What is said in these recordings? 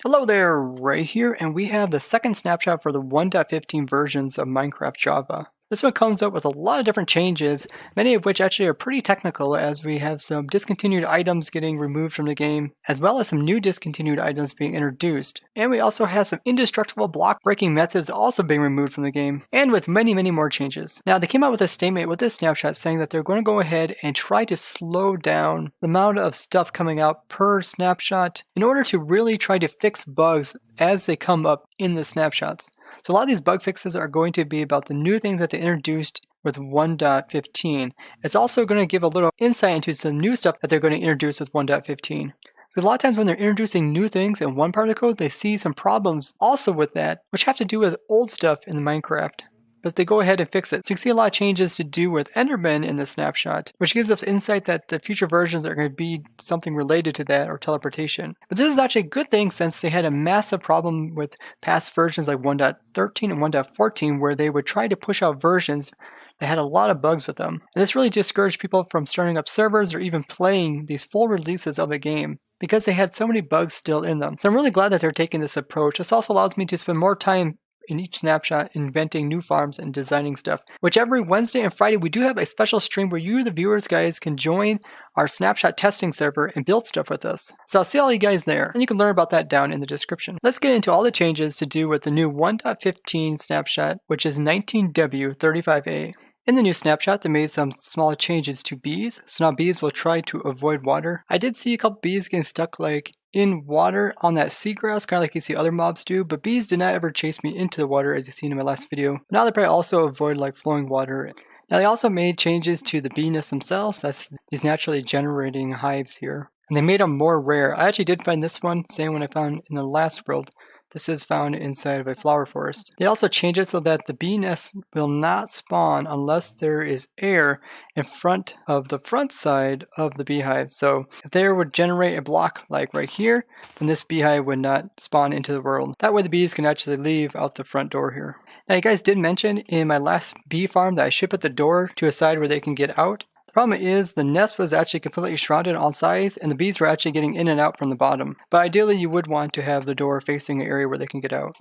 Hello there, Ray here, and we have the second snapshot for the 1.15 versions of Minecraft Java. This one comes up with a lot of different changes, many of which actually are pretty technical, as we have some discontinued items getting removed from the game, as well as some new discontinued items being introduced. And we also have some indestructible block breaking methods also being removed from the game, and with many more changes. Now, they came out with a statement with this snapshot saying that they're going to go ahead and try to slow down the amount of stuff coming out per snapshot in order to really try to fix bugs as they come up in the snapshots. So a lot of these bug fixes are going to be about the new things that they introduced with 1.15. It's also going to give a little insight into some new stuff that they're going to introduce with 1.15. Because a lot of times when they're introducing new things in one part of the code, they see some problems also with that, which have to do with old stuff in the Minecraft. But they go ahead and fix it. So you can see a lot of changes to do with Enderman in this snapshot, which gives us insight that the future versions are going to be something related to that or teleportation. But this is actually a good thing since they had a massive problem with past versions like 1.13 and 1.14 where they would try to push out versions that had a lot of bugs with them. And this really discouraged people from starting up servers or even playing these full releases of a game because they had so many bugs still in them. So I'm really glad that they're taking this approach. This also allows me to spend more time in each snapshot inventing new farms and designing stuff, which every Wednesday and Friday we do have a special stream where you, the viewers guys, can join our snapshot testing server and build stuff with us. So I'll see all you guys there, and you can learn about that down in the description. Let's get into all the changes to do with the new 1.15 snapshot, which is 19W35A. In the new snapshot, they made some smaller changes to bees, so now bees will try to avoid water. I did see a couple bees getting stuck like in water on that seagrass, kind of like you see other mobs do, but bees did not ever chase me into the water as you've seen in my last video. Now they probably also avoid like flowing water. Now they also made changes to the bee nests themselves, that's these naturally generating hives here. And they made them more rare. I actually did find this one, same one I found in the last world. This is found inside of a flower forest. They also changed it so that the bee nest will not spawn unless there is air in front of the front side of the beehive. So if there would generate a block like right here, then this beehive would not spawn into the world. That way the bees can actually leave out the front door here. Now you guys did mention in my last bee farm that I should put the door to a side where they can get out. The problem is the nest was actually completely shrouded on all sides and the bees were actually getting in and out from the bottom. But ideally you would want to have the door facing an area where they can get out.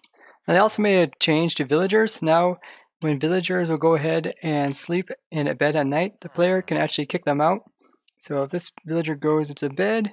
Now they also made a change to villagers. Now when villagers will go ahead and sleep in a bed at night, the player can actually kick them out. So if this villager goes into bed,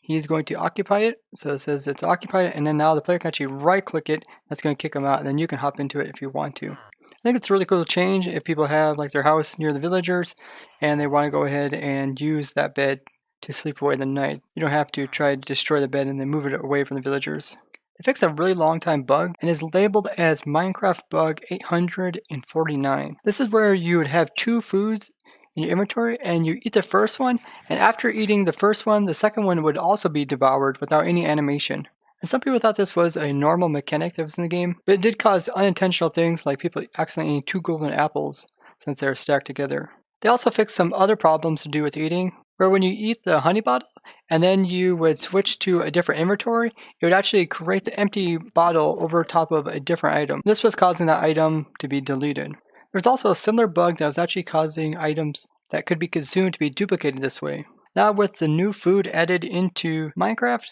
he's going to occupy it. So it says it's occupied, and then now the player can actually right click it. That's going to kick them out, and then you can hop into it if you want to. I think it's a really cool change if people have like their house near the villagers and they want to go ahead and use that bed to sleep away the night. You don't have to try to destroy the bed and then move it away from the villagers. They fixed a really long time bug and is labeled as Minecraft bug 849. This is where you would have two foods in your inventory and you eat the first one, and after eating the first one, the second one would also be devoured without any animation. And some people thought this was a normal mechanic that was in the game, but it did cause unintentional things like people accidentally eating two golden apples since they're stacked together. They also fixed some other problems to do with eating, where when you eat the honey bottle and then you would switch to a different inventory, it would actually create the empty bottle over top of a different item. This was causing that item to be deleted. There's also a similar bug that was actually causing items that could be consumed to be duplicated this way. Now with the new food added into Minecraft,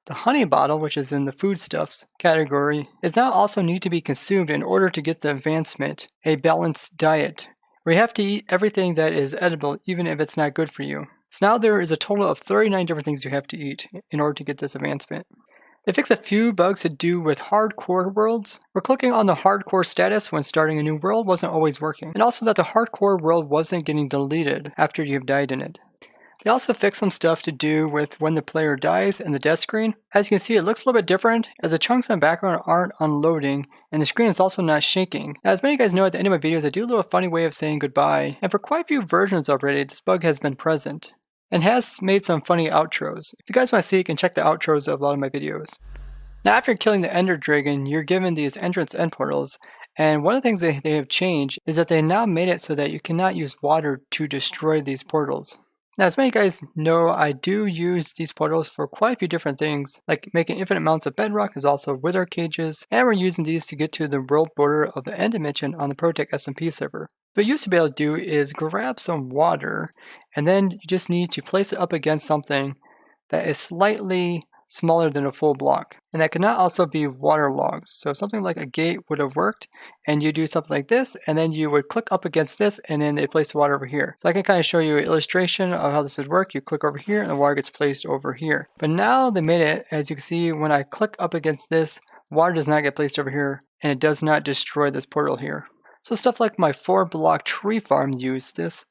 the honey bottle, which is in the foodstuffs category, is now also need to be consumed in order to get the advancement, a balanced diet, where you have to eat everything that is edible even if it's not good for you. So now there is a total of 39 different things you have to eat in order to get this advancement. They fixed a few bugs to do with hardcore worlds, where clicking on the hardcore status when starting a new world wasn't always working, and also that the hardcore world wasn't getting deleted after you've died in it. They also fixed some stuff to do with when the player dies and the death screen. As you can see, it looks a little bit different as the chunks in the background aren't unloading and the screen is also not shaking. Now, as many of you guys know, at the end of my videos, I do a little funny way of saying goodbye, and for quite a few versions already, this bug has been present and has made some funny outros. If you guys want to see, you can check the outros of a lot of my videos. Now, after killing the Ender Dragon, you're given these entrance end portals, and one of the things they have changed is that they now made it so that you cannot use water to destroy these portals. Now, as many of you guys know, I do use these portals for quite a few different things, like making infinite amounts of bedrock. There's also wither cages, and we're using these to get to the world border of the end dimension on the Protech SMP server. What you used to be able to do is grab some water, and then you just need to place it up against something that is slightly smaller than a full block. And that cannot also be waterlogged. So something like a gate would have worked, and you do something like this, and then you would click up against this, and then it places the water over here. So I can kind of show you an illustration of how this would work. You click over here, and the water gets placed over here. But now they made it, as you can see, when I click up against this, water does not get placed over here, and it does not destroy this portal here. So stuff like my 4-block tree farm used this,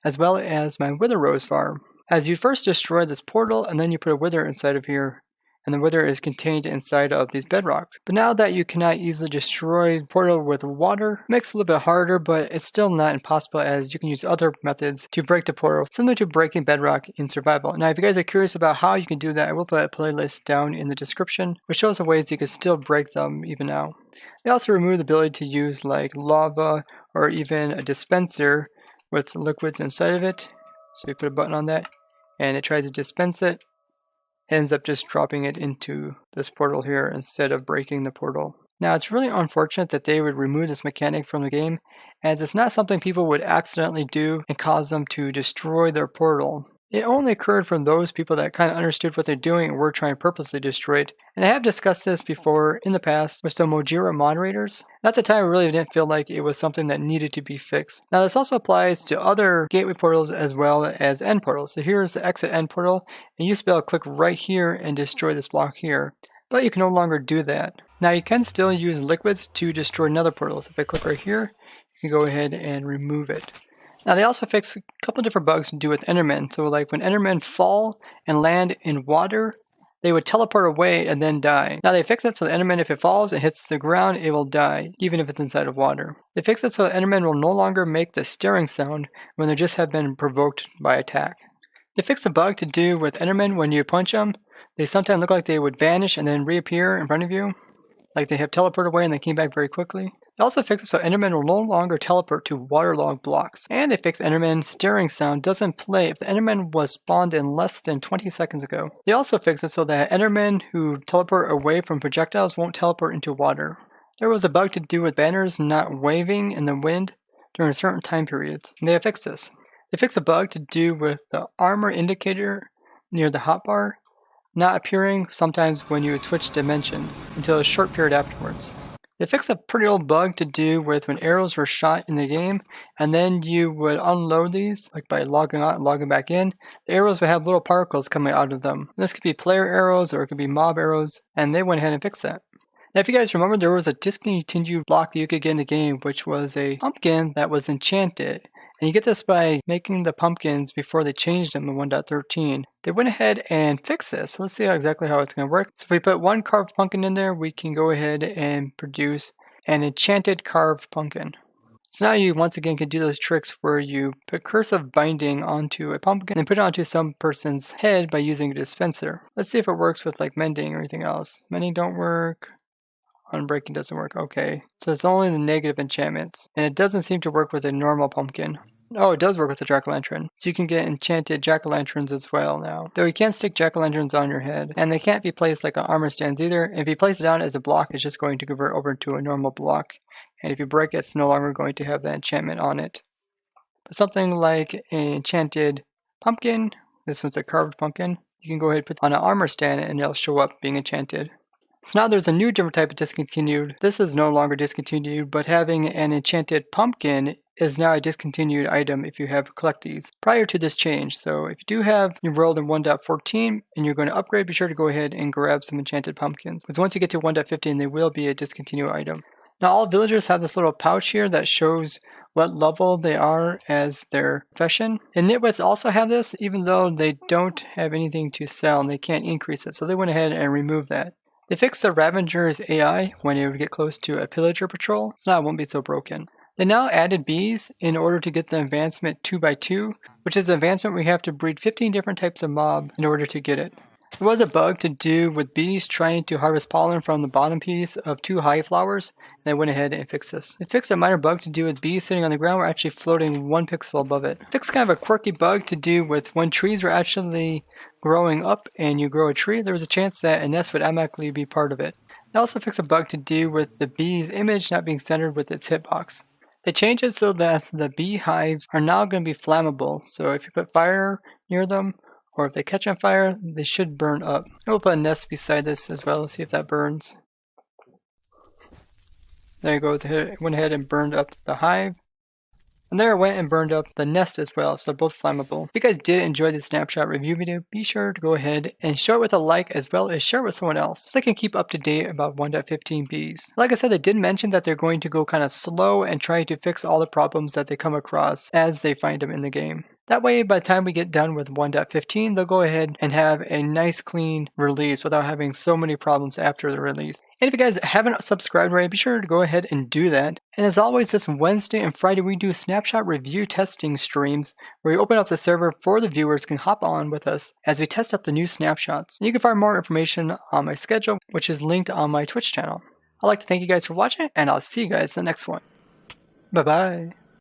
as well as my wither rose farm. As you first destroy this portal, and then you put a wither inside of here, and the wither is contained inside of these bedrocks. But now that you cannot easily destroy the portal with water, it makes it a little bit harder, but it's still not impossible, as you can use other methods to break the portal, similar to breaking bedrock in survival. Now, if you guys are curious about how you can do that, I will put a playlist down in the description, which shows the ways you can still break them even now. They also remove the ability to use like lava or even a dispenser with liquids inside of it. So you put a button on that, and it tries to dispense it. Ends up just dropping it into this portal here instead of breaking the portal. Now, it's really unfortunate that they would remove this mechanic from the game, as it's not something people would accidentally do and cause them to destroy their portal. It only occurred from those people that kind of understood what they're doing and were trying to purposely destroy it. And I have discussed this before in the past with some Mojira moderators. At the time, I really didn't feel like it was something that needed to be fixed. Now, this also applies to other gateway portals as well as end portals. So here's the exit end portal, and you used to be able to click right here and destroy this block here. But you can no longer do that. Now, you can still use liquids to destroy another portal. So if I click right here, you can go ahead and remove it. Now, they also fix a couple different bugs to do with Endermen. So like when Endermen fall and land in water, they would teleport away and then die. Now they fix it so the Enderman, if it falls and hits the ground, it will die, even if it's inside of water. They fix it so the Enderman will no longer make the stirring sound when they just have been provoked by attack. They fix a bug to do with Endermen when you punch them. They sometimes look like they would vanish and then reappear in front of you, like they have teleported away and they came back very quickly. They also fix it so Enderman will no longer teleport to waterlogged blocks. And they fix Enderman's stirring sound doesn't play if the Enderman was spawned in less than 20 seconds ago. They also fix it so that Endermen who teleport away from projectiles won't teleport into water. There was a bug to do with banners not waving in the wind during certain time periods, and they have fixed this. They fix a bug to do with the armor indicator near the hotbar not appearing sometimes when you switch dimensions until a short period afterwards. They fixed a pretty old bug to do with when arrows were shot in the game, and then you would unload these, like by logging out and logging back in. The arrows would have little particles coming out of them. This could be player arrows or it could be mob arrows, and they went ahead and fixed that. Now, if you guys remember, there was a discontinued block that you could get in the game, which was a pumpkin that was enchanted. And you get this by making the pumpkins before they changed them in 1.13. They went ahead and fixed this. Let's see exactly how it's going to work. So if we put one carved pumpkin in there, we can go ahead and produce an enchanted carved pumpkin. So now you once again can do those tricks where you put cursive binding onto a pumpkin and put it onto some person's head by using a dispenser. Let's see if it works with like mending or anything else. Mending don't work. Unbreaking doesn't work. Okay, so it's only the negative enchantments, and it doesn't seem to work with a normal pumpkin. Oh, it does work with a jack-o'-lantern. So you can get enchanted jack-o'-lanterns as well now. Though you can't stick jack-o'-lanterns on your head, and they can't be placed like on armor stands either. If you place it down as a block, it's just going to convert over to a normal block. And if you break it, it's no longer going to have that enchantment on it. But something like an enchanted pumpkin, this one's a carved pumpkin, you can go ahead and put on an armor stand and it'll show up being enchanted. So now there's a new different type of discontinued. This is no longer discontinued, but having an enchanted pumpkin is now a discontinued item if you have collect these prior to this change. So if you do have enrolled in 1.14 and you're going to upgrade, be sure to go ahead and grab some enchanted pumpkins. Because once you get to 1.15, they will be a discontinued item. Now all villagers have this little pouch here that shows what level they are as their profession. And nitwits also have this, even though they don't have anything to sell and they can't increase it. So they went ahead and removed that. They fixed the Ravager's AI when it would get close to a pillager patrol, so now it won't be so broken. They now added bees in order to get the advancement 2x2, which is the advancement where you have to breed 15 different types of mob in order to get it. There was a bug to do with bees trying to harvest pollen from the bottom piece of 2 hive flowers, and they went ahead and fixed this. They fixed a minor bug to do with bees sitting on the ground were actually floating 1 pixel above it. Fixed kind of a quirky bug to do with when trees were actually growing up and you grow a tree, there was a chance that a nest would automatically be part of it. They also fixed a bug to do with the bee's image not being centered with its hitbox. They changed it so that the beehives are now going to be flammable, so if you put fire near them, or if they catch on fire, they should burn up. We'll put a nest beside this as well, see if that burns. There you go, it went ahead and burned up the hive. And there it went and burned up the nest as well, so they're both flammable. If you guys did enjoy this snapshot review video, be sure to go ahead and show it with a like as well as share it with someone else so they can keep up to date about 1.15 bees. Like I said, they did mention that they're going to go kind of slow and try to fix all the problems that they come across as they find them in the game. That way, by the time we get done with 1.15, they'll go ahead and have a nice clean release without having so many problems after the release. And if you guys haven't subscribed already, be sure to go ahead and do that. And as always, this Wednesday and Friday we do snapshot review testing streams where we open up the server for the viewers can hop on with us as we test out the new snapshots. And you can find more information on my schedule, which is linked on my Twitch channel. I'd like to thank you guys for watching, and I'll see you guys in the next one. Bye bye.